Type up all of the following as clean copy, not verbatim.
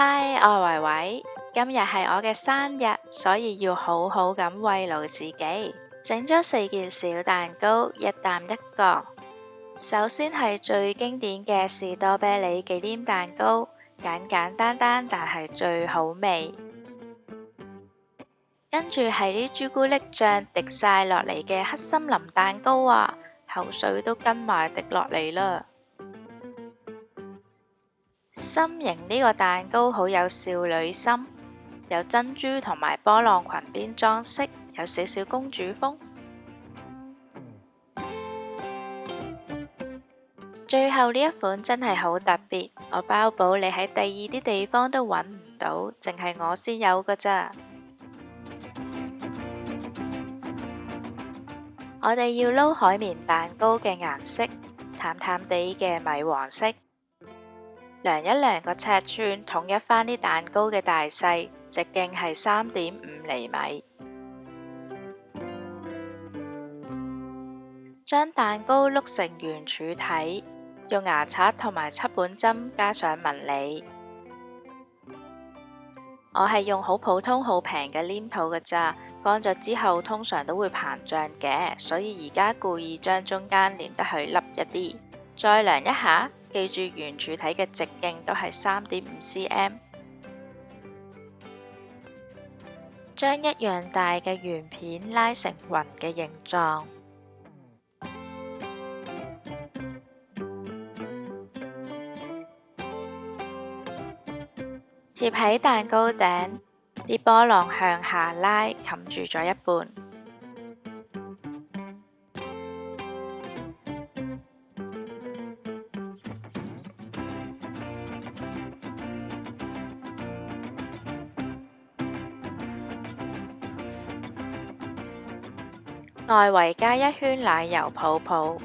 嗨，我係維維，今日係我嘅生日，所以要好好咁慰勞自己，整咗4件小蛋糕，一啖一個。首先係最經典嘅士多啤梨忌廉蛋糕，簡簡單單但係最好味。跟住係啲朱古力醬滴晒落嚟嘅黑森林蛋糕啊，口水都跟埋滴落嚟啦。心形呢個蛋糕好有少女心，有珍珠同埋波浪裙邊裝飾，有少少公主風。最後呢一款真係好特別，我包保你喺第二啲地方都揾唔到，淨係我先有㗎咋。我哋要撈海綿蛋糕嘅顏色，淡淡地嘅米黃色。量一量個尺寸，統一返啲蛋糕嘅大細，直徑係3.5厘米。將蛋糕碌成圓柱體，用牙刷同埋七本針加上紋理。我係用好普通好平嘅黏土㗎咋，乾咗之後通常都會膨脹嘅，所以而家故意將中間黏得去凹一啲。再量一下，記住圓柱體嘅直徑都係3.5cm。將一樣大嘅圓片拉成雲嘅形狀，貼喺蛋糕頂，啲波浪向下拉，冚住咗一半。外圍加一圈奶油泡泡，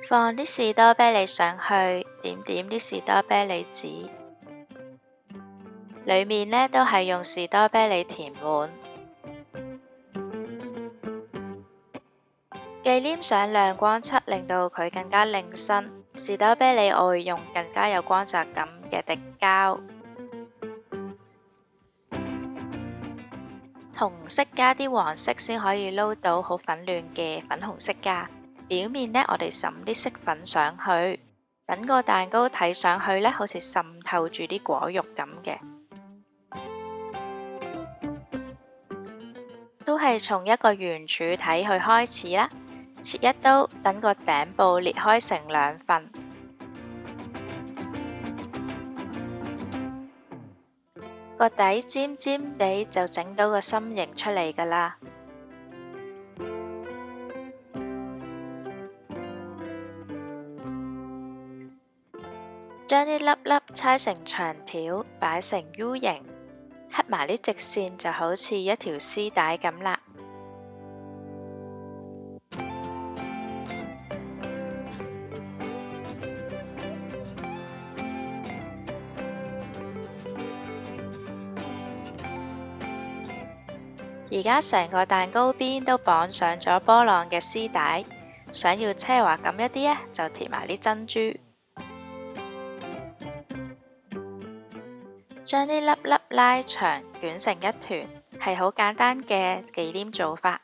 放啲士多啤梨上去，點點啲士多啤梨籽，裏面呢都係用士多啤梨填滿。忌廉上亮光漆，令到佢更加靚身。士多啤梨我會用更加有光澤感嘅滴膠，紅色加啲黃色先可以撈到好粉嫩嘅粉紅色㗎。表面呢，我哋滲啲色粉上去，等個蛋糕睇上去呢，好似滲透住啲果肉咁嘅。都係從一個圓柱體去開始啦。切一刀，等個頂部裂開成2份，個底尖尖地就整到個心形出嚟㗎啦。將啲粒粒搓成長條，擺成 U 型，刻埋啲直線就好似一條絲帶咁啦。而家成個蛋糕邊都綁上咗波浪嘅絲帶，想要奢華咁一啲呢，就貼埋啲珍珠，將啲粒粒拉長，捲成一團，係好簡單嘅忌廉做法。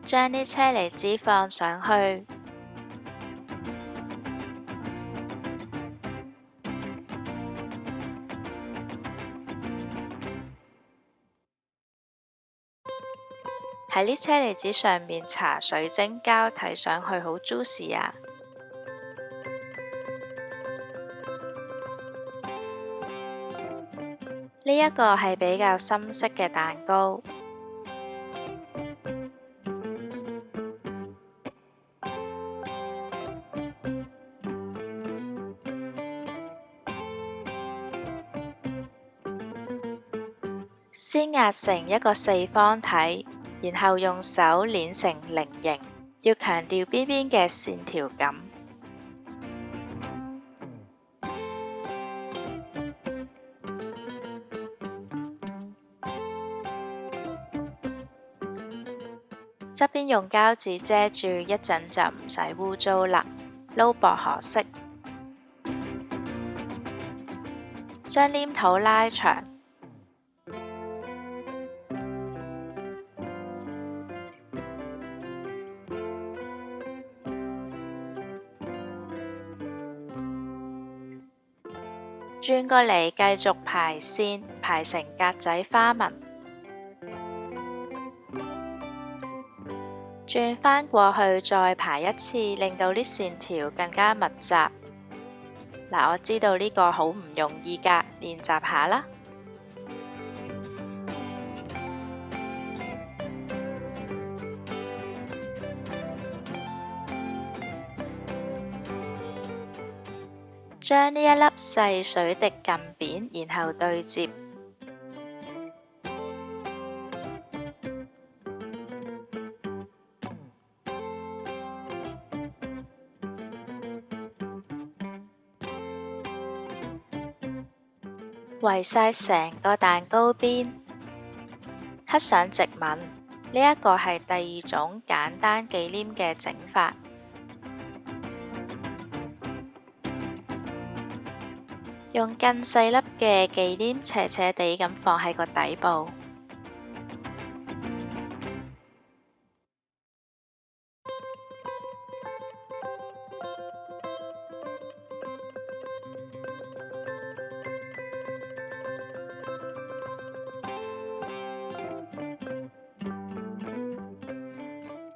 將啲車厘子放上去，喺啲車厘子上面搽水晶膠，睇上去好 juicy 啊！呢一個係比較深色嘅蛋糕。先壓成一個四方體，然後用手捏成菱形，要強調邊邊嘅線條感。側邊用膠紙遮住，一陣就唔使污糟啦。撈薄荷色，將黏土拉長，轉過嚟繼續排線，排成格仔花紋。轉返過去再排一次，令到啲線條更加密集。嗱，我知道呢個好唔容易㗎，練習下啦。將呢一粒細水滴撳扁，然後對接。圍晒成個蛋糕邊，刻上直紋。呢一個係第二種簡單忌廉嘅整法。用更細粒嘅忌廉斜斜地咁放喺個底部。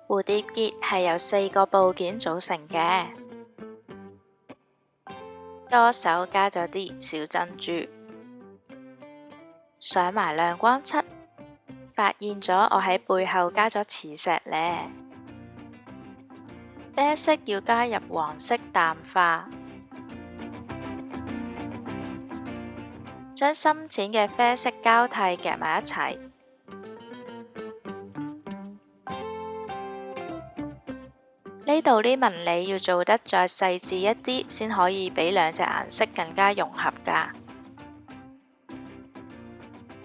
蝴蝶結係由4個部件組成嘅，多手加咗啲小珍珠，上埋亮光漆，發現咗我喺背後加咗磁石呢。啡色要加入黃色淡化，將深淺嘅啡色交替夾埋一齊。呢度啲紋理要做得再細緻一啲，先可以俾兩隻顏色更加融合㗎。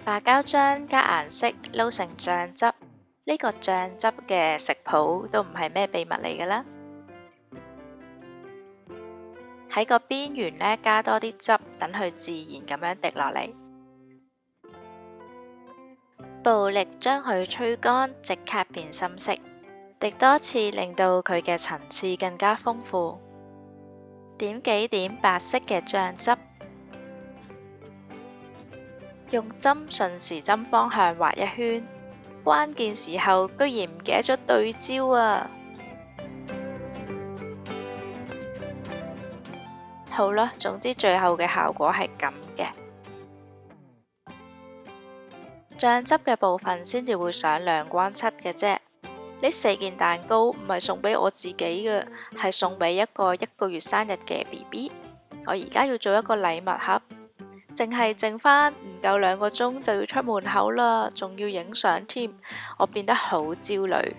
白膠漿加顏色撈成醬汁，呢個醬汁嘅食譜都唔係咩秘密嚟㗎啦。喺個邊緣呢，加多啲汁，等佢自然咁樣滴落嚟。暴力將佢吹乾，即刻變深色。滴多次，令到佢嘅層次更加豐富。點幾點白色嘅醬汁，用針順時針方向畫一圈。關鍵時候居然唔記得咗對焦啊！好啦，總之最後嘅效果係咁嘅。醬汁嘅部分先至會上亮光漆嘅啫。呢4件蛋糕唔係送俾我自己嘅，係送俾一個1個月生日嘅 BB。我而家要做一個禮物盒，淨係剩返唔夠2個鐘就要出門口啦，仲要影相添，我變得好焦慮。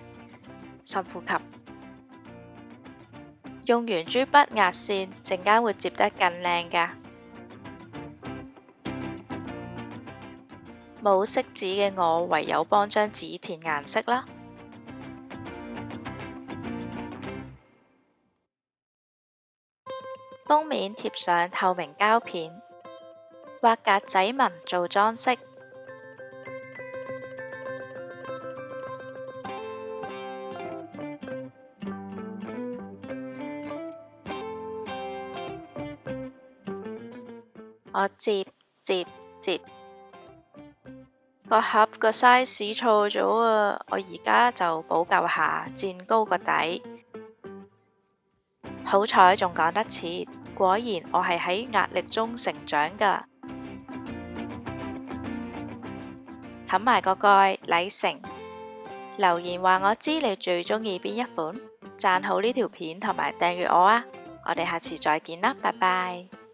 深呼吸，用圓珠筆壓線，陣間會接得更靚㗎。冇色紙嘅我，唯有幫張紙填顏色啦。封面貼上透明膠片，畫格仔紋做裝飾。我接個盒個 size 錯咗啊！我而家就補救下，墊高個底。好彩仲講得切，果然我係喺壓力中成長㗎。冚埋個蓋，禮成。留言話我知你最鍾意邊一款，讚好呢條片同埋訂閱我啊！我哋下次再見啦，拜拜。